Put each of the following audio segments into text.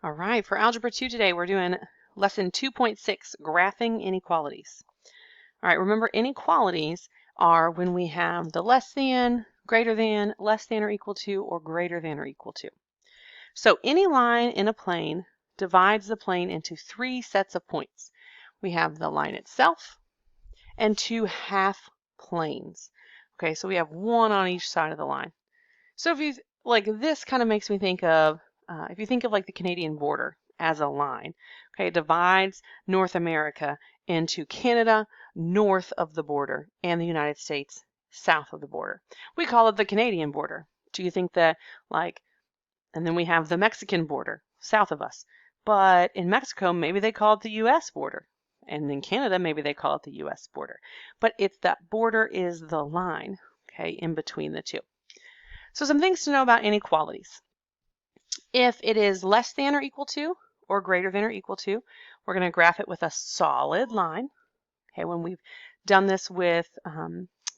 All right, for Algebra 2 today, we're doing lesson 2.6, Graphing Inequalities. All right, remember inequalities are when we have the less than, greater than, less than or equal to, or greater than or equal to. So any line in a plane divides the plane into three sets of points. We have the line itself and two half planes. Okay, so we have one on each side of the line. So if you, like this kind of makes me think of, if you think of like the Canadian border as a line, okay, it divides North America into Canada north of the border and the United States south of the border. We call it the Canadian border. Do you think that and then we have the Mexican border south of us. But in Mexico, maybe they call it the US border. And in Canada, maybe they call it the US border. But it's that border is the line, okay, in between the two. So some things to know about inequalities. If it is less than or equal to or greater than or equal to, we're going to graph it with a solid line. Okay, when we've done this with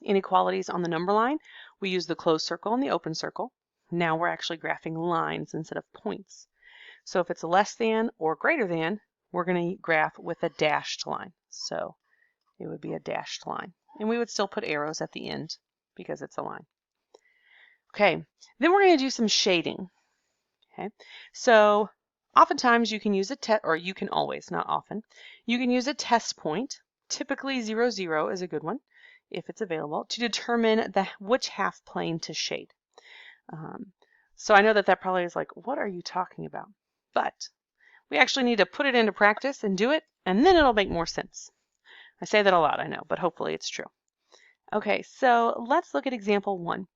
inequalities on the number line, we use the closed circle and the open circle. Now we're actually graphing lines instead of points. So if it's less than or greater than, we're going to graph with a dashed line. So it would be a dashed line. And we would still put arrows at the end because it's a line. Okay, then we're going to do some shading. Okay, so oftentimes you can use a test, or you can always, not often, you can use a test point. Typically 0, 0 is a good one if it's available to determine which half plane to shade. So I know that probably is like, what are you talking about? But we actually need to put it into practice and do it, and then it'll make more sense. I say that a lot, I know, but hopefully it's true. Okay, so let's look at example 1.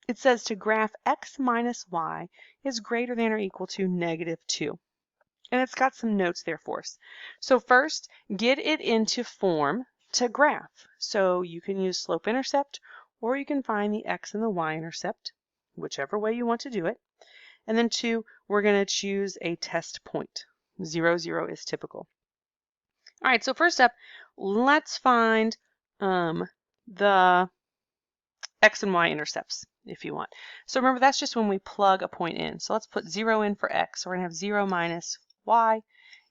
It says to graph x minus y is greater than or equal to -2. And it's got some notes there for us. So first, get it into form to graph. So you can use slope-intercept, or you can find the x and the y-intercept, whichever way you want to do it. And then 2, we're going to choose a test point. 0, 0 is typical. All right, so first up, let's find the x and y intercepts, if you want. So remember, that's just when we plug a point in. So let's put 0 in for x. So we're going to have 0 minus y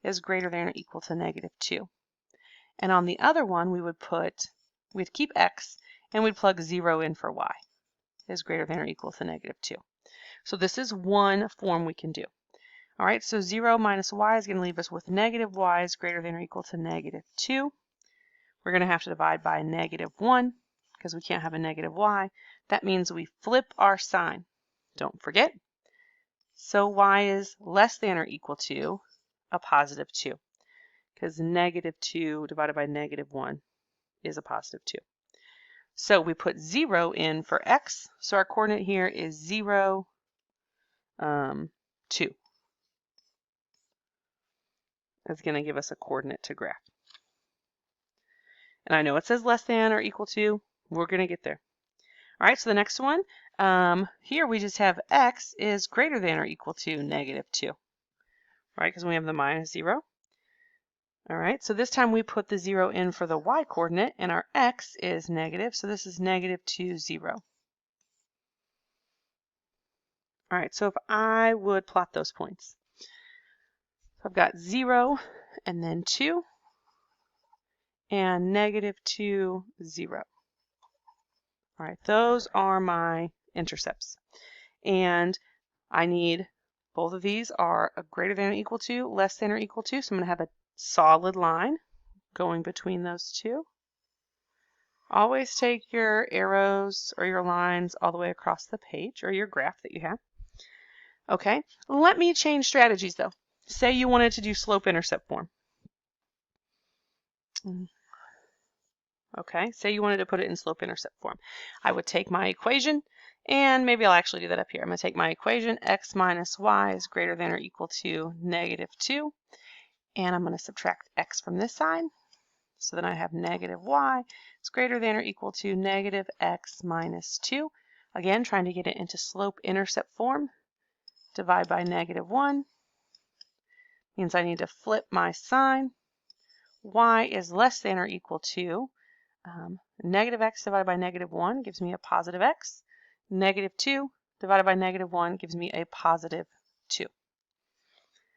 is greater than or equal to -2. And on the other one, we'd keep x, and we'd plug 0 in for y is greater than or equal to -2. So this is one form we can do. All right, so 0 minus y is going to leave us with -y is greater than or equal to -2. We're going to have to divide by -1 because we can't have a -y. That means we flip our sign. Don't forget. So y is less than or equal to a +2 because -2 divided by -1 is a +2. So we put 0 in for x. So our coordinate here is 0, 2. That's going to give us a coordinate to graph. And I know it says less than or equal to. We're going to get there. All right, so the next one, here we just have x is greater than or equal to -2, right? Because we have the -0. All right, so this time we put the 0 in for the y coordinate, and our x is negative, so this is -2, 0. All right, so if I would plot those points. So I've got 0 and then 2 and -2, 0. All right, those are my intercepts. And I need both of these are a greater than or equal to, less than or equal to. So I'm going to have a solid line going between those two. Always take your arrows or your lines all the way across the page or your graph that you have. Okay, let me change strategies though. Say you wanted to do slope-intercept form. Okay, say you wanted to put it in slope-intercept form. I would take my equation, and maybe I'll actually do that up here. I'm going to take my equation, x minus y is greater than or equal to -2, and I'm going to subtract x from this side. So then I have -y is greater than or equal to -x minus 2. Again, trying to get it into slope-intercept form. Divide by -1 means I need to flip my sign. Y is less than or equal to -x divided by -1 gives me a +x. -2 divided by -1 gives me a +2.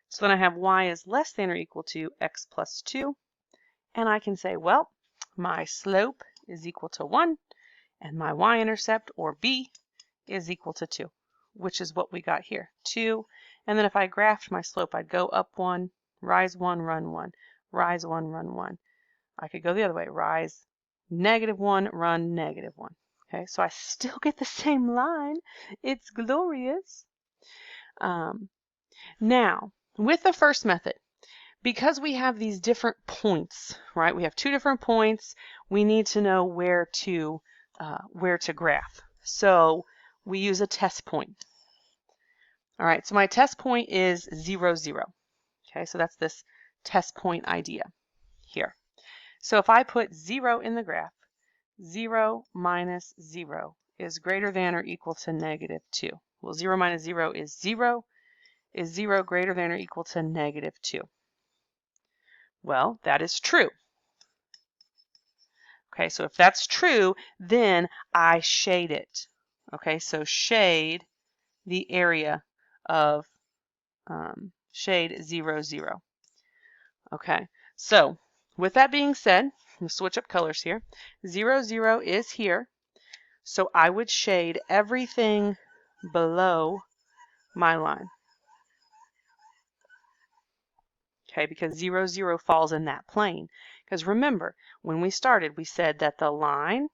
So then I have y is less than or equal to x plus 2. And I can say, well, my slope is equal to 1, and my y-intercept, or b, is equal to 2, which is what we got here, 2. And then if I graphed my slope, I'd go up 1, rise 1, run 1, rise 1, run 1. I could go the other way, rise -1, run -1. Okay, so I still get the same line. It's glorious. Now, with the first method, because we have these different points, right? We have 2 different points. We need to know where to graph. So we use a test point. All right, so my test point is 0, 0. Okay, so that's this test point idea here. So if I put 0 in the graph, 0 minus 0 is greater than or equal to -2. Well, 0 minus 0 is 0. Is 0 greater than or equal to -2? Well, that is true. Okay, so if that's true, then I shade it. Okay, so shade the area of shade 0, 0. Okay, so with that being said, we'll switch up colors here. 0, 0 is here, so I would shade everything below my line. Okay, because 0, 0 falls in that plane. Because remember, when we started, we said that the line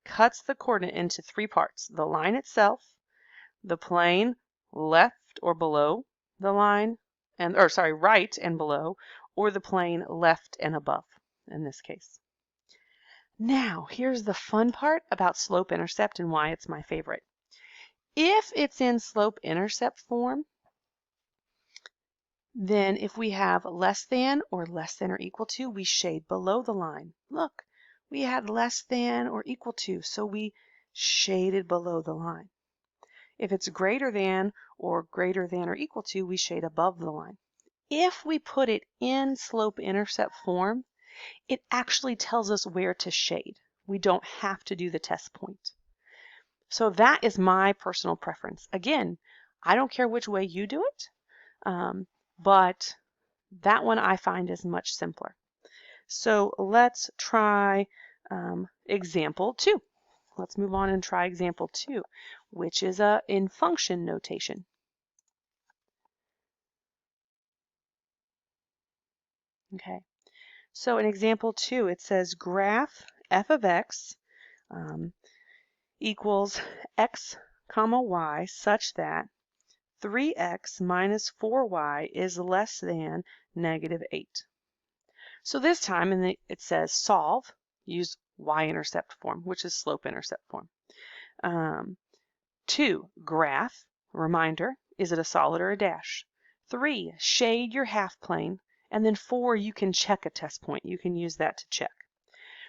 cuts the coordinate into 3 parts. The line itself, the plane left or below the line, right and below, or the plane left and above in this case. Now, here's the fun part about slope-intercept and why it's my favorite. If it's in slope-intercept form, then if we have less than or equal to, we shade below the line. Look, we had less than or equal to, so we shaded below the line. If it's greater than or equal to, we shade above the line. If we put it in slope-intercept form, it actually tells us where to shade. We don't have to do the test point. So that is my personal preference. Again, I don't care which way you do it, but that one I find is much simpler. So let's try example 2. Let's move on and try example 2, which is in function notation. Okay, so in example 2, it says graph f of x equals x comma y such that 3x minus 4y is less than -8. So this time it says solve, use y-intercept form, which is slope-intercept form. 2, graph, reminder, is it a solid or a dash? 3, shade your half plane. And then 4, you can check a test point. You can use that to check.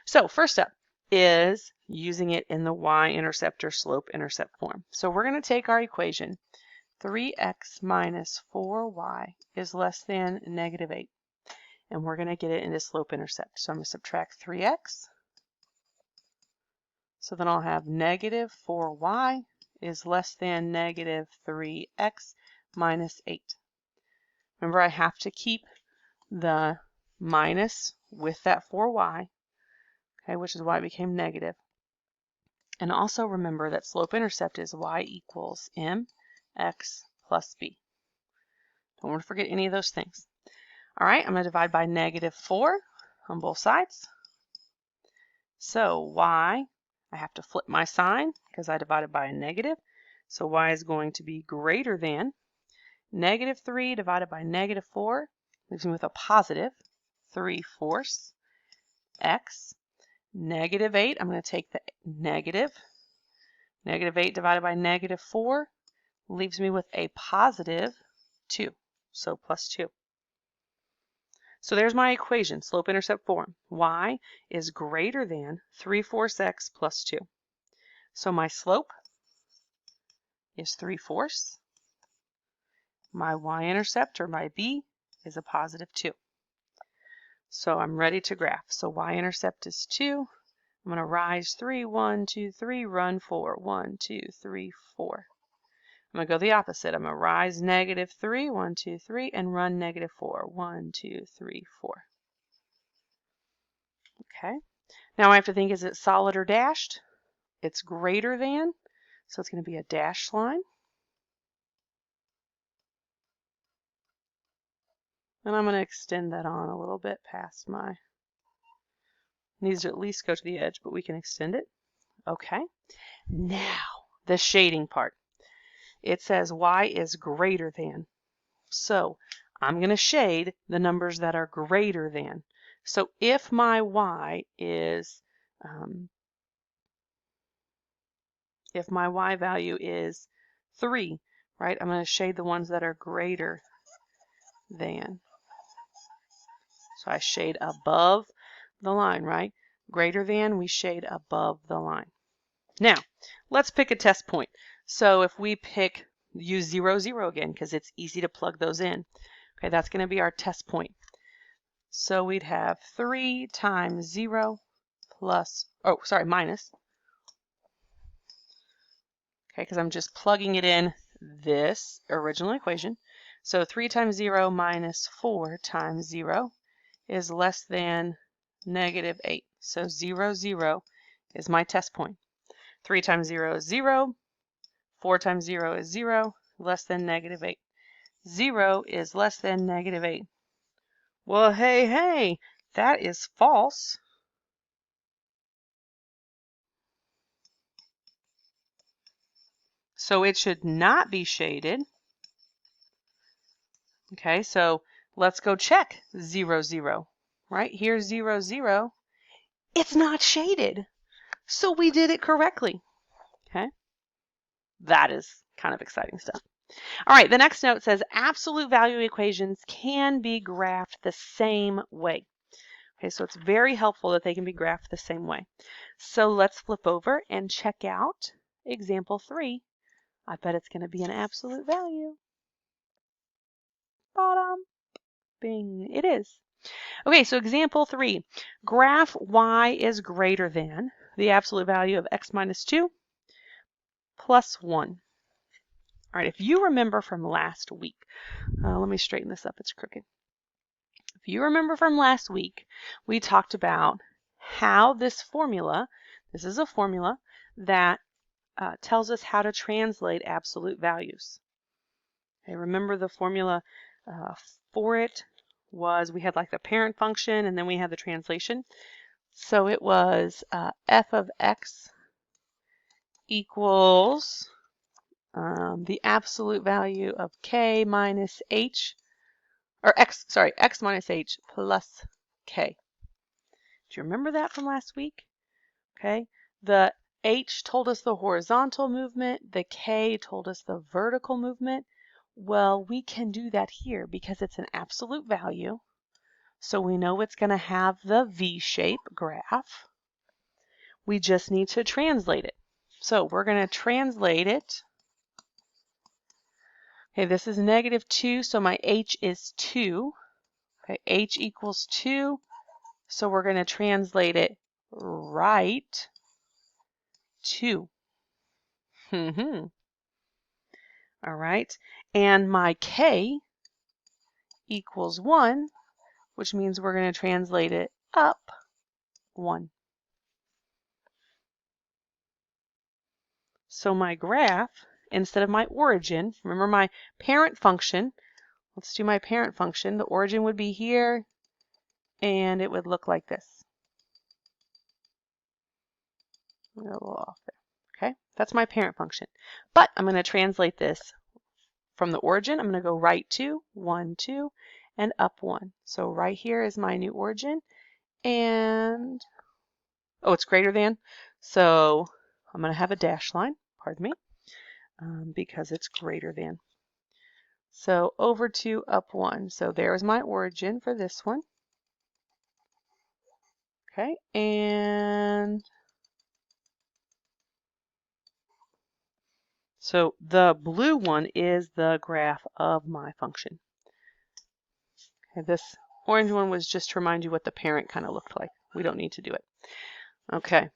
So first up is using it in the y-intercept or slope-intercept form. So we're going to take our equation. 3x minus 4y is less than -8. And we're going to get it into slope-intercept. So I'm going to subtract 3x. So then I'll have -4y is less than -3x minus 8. Remember, I have to keep the minus with that 4y, okay, which is why it became negative. And also remember that slope-intercept is y equals mx plus b. Don't want to forget any of those things. All right, I'm going to divide by -4 on both sides. So y, I have to flip my sign because I divided by a negative. So y is going to be greater than -3 divided by -4 leaves me with a positive 3/4 x. -8, I'm going to take the negative. -8 divided by -4 leaves me with a positive 2, so plus 2. So there's my equation, slope-intercept form. Y is greater than 3/4 x plus 2. So my slope is 3/4. My y-intercept, or my b, is a positive 2. So I'm ready to graph. So y-intercept is 2. I'm going to rise 3, 1, 2, 3, run 4, 1, 2, 3, 4. I'm going to go the opposite. I'm going to rise -3, 1, 2, 3, and run -4, 1, 2, 3, 4. Okay. Now I have to think, is it solid or dashed? It's greater than, so it's going to be a dashed line. And I'm going to extend that on a little bit past my, needs to at least go to the edge, but we can extend it. Okay. Now, the shading part. It says y is greater than. So I'm going to shade the numbers that are greater than. So if my y is, if my y value is 3, right, I'm going to shade the ones that are greater than. So I shade above the line, right? Greater than, we shade above the line. Now, let's pick a test point. So if we use 0, 0 again, because it's easy to plug those in. Okay, that's going to be our test point. So we'd have 3 times 0 plus, oh, sorry, minus. Okay, because I'm just plugging it in this original equation. So 3 times 0 minus 4 times 0 is less than -8. So 0, 0 is my test point. 3 times 0 is 0. 4 times 0 is 0, less than -8. 0 is less than -8. Well, hey, that is false. So it should not be shaded. Okay, so let's go check 0, 0. Right, here's 0, 0. It's not shaded. So we did it correctly. Okay, that is kind of exciting stuff. All right, the next note says absolute value equations can be graphed the same way. Okay, so it's very helpful that they can be graphed the same way. So let's flip over and check out example 3. I bet it's going to be an absolute value. Bottom. Bing. It is. Okay, so example 3. Graph y is greater than the absolute value of x minus 2 plus 1. All right, if you remember from last week, let me straighten this up. It's crooked. If you remember from last week, we talked about how this formula, this is a formula that tells us how to translate absolute values. Okay, remember the formula for it was, we had like the parent function and then we had the translation. So it was f of x equals the absolute value of k minus h, or x minus h plus k. Do you remember that from last week? Okay, the h told us the horizontal movement, the k told us the vertical movement. Well, we can do that here because it's an absolute value. So we know it's going to have the V-shape graph. We just need to translate it. So we're going to translate it. Okay, this is -2, so my h is 2. Okay, h equals 2. So we're going to translate it right 2. All right, and my k equals 1, which means we're going to translate it up 1. So my graph, instead of my origin, remember my parent function, let's do my parent function. The origin would be here, and it would look like this. A little off there. Okay, that's my parent function. But I'm going to translate this from the origin. I'm going to go right 2, 1, 2, and up 1. So right here is my new origin, and oh, it's greater than. So I'm going to have a dash line, pardon me, because it's greater than. So over 2, up 1. So there's my origin for this one. Okay, and so the blue one is the graph of my function. Okay, this orange one was just to remind you what the parent kind of looked like. We don't need to do it. Okay,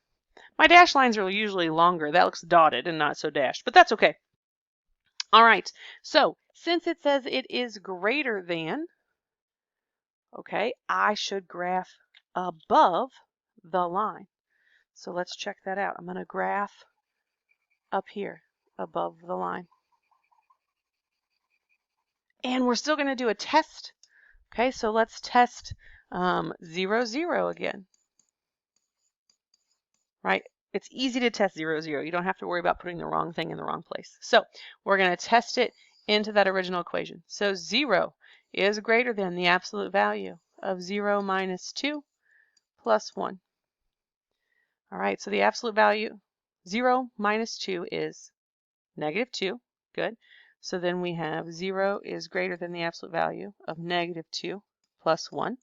my dash lines are usually longer. That looks dotted and not so dashed, but that's okay. All right, so since it says it is greater than, okay, I should graph above the line. So let's check that out. I'm going to graph up here above the line. And we're still going to do a test. Okay, so let's test 0, 0 again. Right? It's easy to test 0, 0. You don't have to worry about putting the wrong thing in the wrong place. So we're going to test it into that original equation. So 0 is greater than the absolute value of 0 minus 2 plus 1. All right, so the absolute value, 0 minus 2 is negative 2. Good. So then we have 0 is greater than the absolute value of negative 2 plus 1.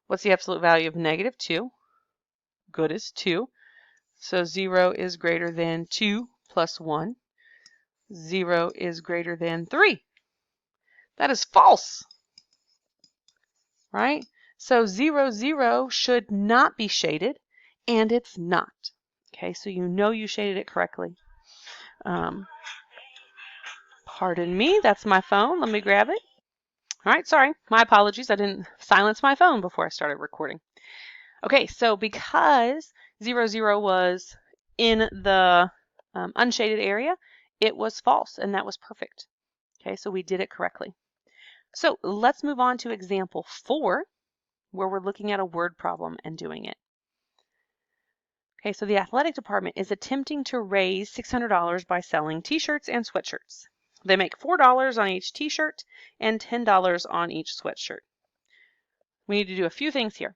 What's the absolute value of negative 2? Good is 2. So 0 is greater than 2 plus 1. 0 is greater than 3. That is false, right? So 0, 0 should not be shaded, and it's not. Okay, so you know you shaded it correctly. Pardon me, that's my phone. Let me grab it. All right, sorry, my apologies. I didn't silence my phone before I started recording. Okay, so because 0, 0 was in the unshaded area, it was false, and that was perfect. Okay, so we did it correctly. So let's move on to example 4, where we're looking at a word problem and doing it. Okay, so the athletic department is attempting to raise $600 by selling t-shirts and sweatshirts. They make $4 on each t-shirt and $10 on each sweatshirt. We need to do a few things here.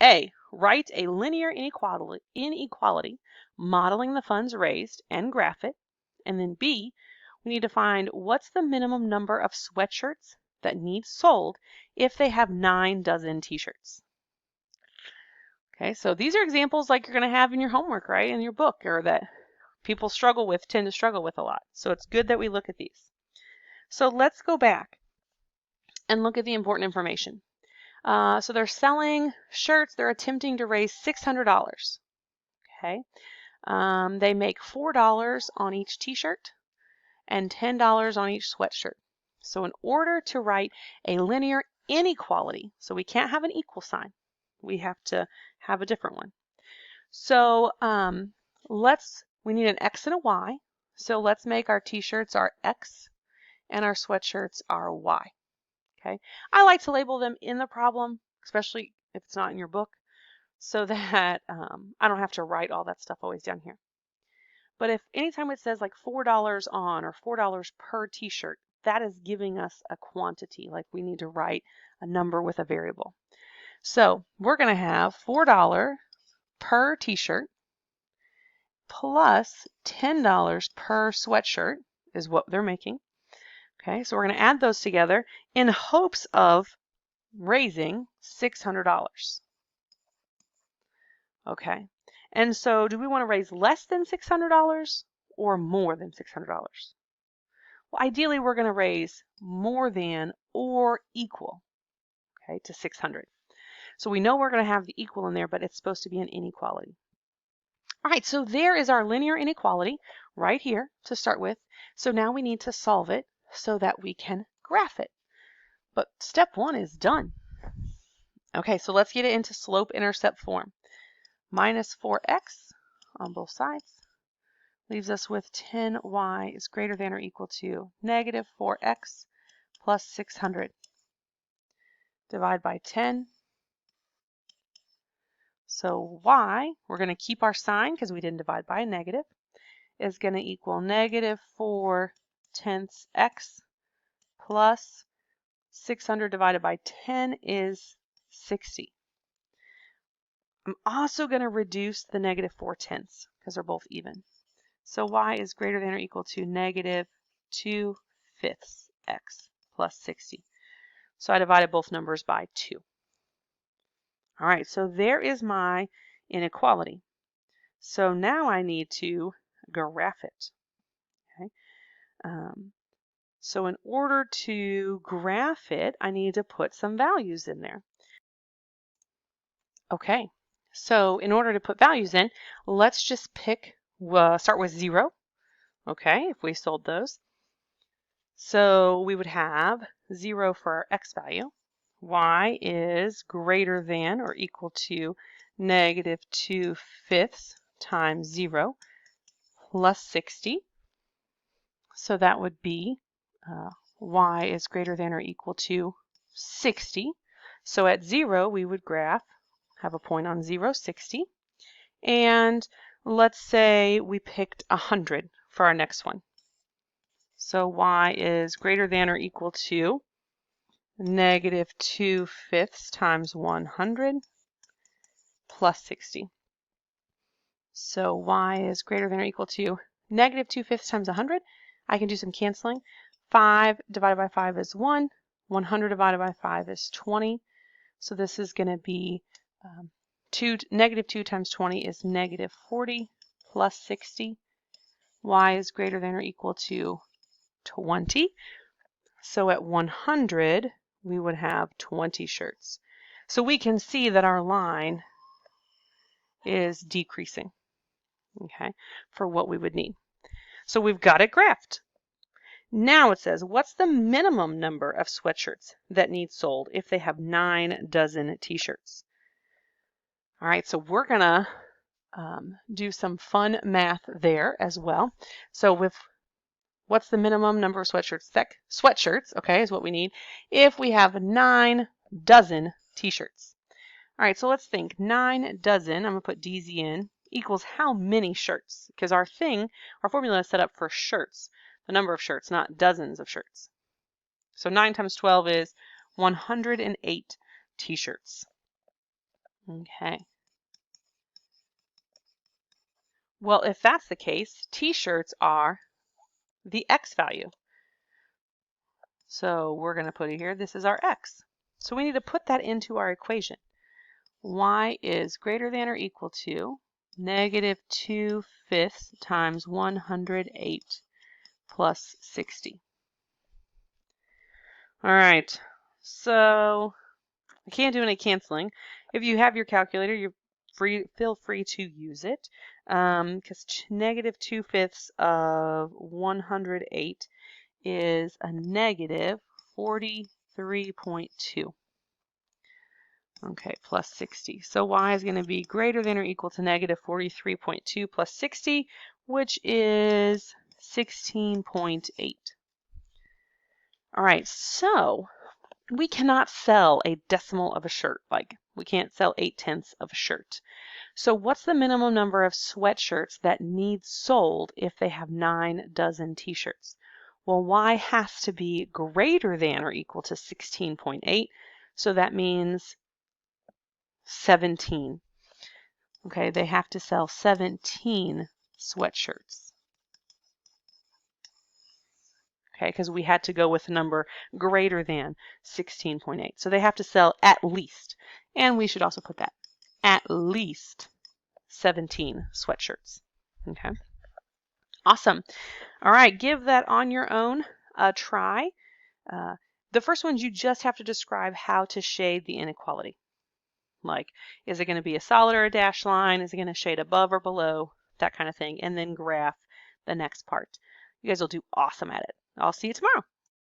A, write a linear inequality modeling the funds raised and graph it. And then B, we need to find what's the minimum number of sweatshirts that need sold if they have 9 dozen t-shirts. Okay, so these are examples like you're going to have in your homework, right, in your book, or that people tend to struggle with a lot. So it's good that we look at these. So let's go back and look at the important information. So they're selling shirts. They're attempting to raise $600. Okay, they make $4 on each t-shirt and $10 on each sweatshirt. So in order to write a linear inequality, so we can't have an equal sign, we have to have a different one. So we need an X and a Y. So let's make our t-shirts our X and our sweatshirts our Y. Okay, I like to label them in the problem, especially if it's not in your book, so that I don't have to write all that stuff always down here. But if anytime it says like $4 on or $4 per t-shirt, that is giving us a quantity, like we need to write a number with a variable. So we're going to have $4 per t-shirt plus $10 per sweatshirt is what they're making. Okay, so we're going to add those together in hopes of raising $600. Okay, and so do we want to raise less than $600 or more than $600? Well, ideally we're going to raise more than or equal, okay, to 600. So we know we're going to have the equal in there, but it's supposed to be an inequality. All right, so there is our linear inequality right here to start with. So now we need to solve it so that we can graph it. But step 1 is done. Okay, so let's get it into slope-intercept form. Minus 4x on both sides leaves us with 10y is greater than or equal to negative 4x plus 600. Divide by 10. So y, we're going to keep our sign because we didn't divide by a negative, is going to equal negative 4/10 x plus 600 divided by 10 is 60. I'm also going to reduce the negative 4/10 because they're both even. So y is greater than or equal to negative 2/5 x plus 60. So I divided both numbers by 2. All right, so there is my inequality. So now I need to graph it. Okay. So in order to graph it, I need to put some values in there. Okay, so in order to put values in, let's just start with 0. Okay, if we sold those. So we would have 0 for our x value. Y is greater than or equal to negative 2/5 times 0 plus 60. So that would be y is greater than or equal to 60. So at 0, we would have a point on 0, 60. And let's say we picked 100 for our next one. So y is greater than or equal to negative 2/5 times 100 plus 60. So y is greater than or equal to negative 2/5 times 100. I can do some canceling. 5 divided by 5 is 1. 100 divided by 5 is 20. So this is going to be negative 2 times 20 is negative 40 plus 60. Y is greater than or equal to 20. So at 100, we would have 20 shirts. So we can see that our line is decreasing, okay, for what we would need. So we've got it graphed. Now it says, what's the minimum number of sweatshirts that need sold if they have 9 dozen t-shirts? All right, so we're gonna do some fun math there as well. So what's the minimum number of sweatshirts? Sweatshirts, okay, is what we need if we have 9 dozen t-shirts. All right, so let's think. 9 dozen, I'm gonna put DZ in, equals how many shirts? Because our formula is set up for shirts, the number of shirts, not dozens of shirts. So 9 times 12 is 108 t-shirts. Okay. Well, if that's the case, t-shirts are the x value. So we're going to put it here. This is our x. So we need to put that into our equation. Y is greater than or equal to negative 2/5 times 108 plus 60. All right, so I can't do any canceling. If you have your calculator, feel free to use it, because negative 2/5 of 108 is a negative 43.2. Okay, plus 60. So y is going to be greater than or equal to negative 43.2 plus 60, which is 16.8. All right, so we cannot sell a decimal of a shirt. Like, we can't sell 8/10 of a shirt. So what's the minimum number of sweatshirts that need sold if they have 9 dozen t-shirts? Well, y has to be greater than or equal to 16.8. So that means 17. Okay, they have to sell 17 sweatshirts. Okay, because we had to go with a number greater than 16.8. So they have to sell at least, and we should also put that, at least 17 sweatshirts. Okay, awesome. All right, give that on your own a try. The first ones, you just have to describe how to shade the inequality. Like, is it going to be a solid or a dashed line? Is it going to shade above or below? That kind of thing. And then graph the next part. You guys will do awesome at it. I'll see you tomorrow.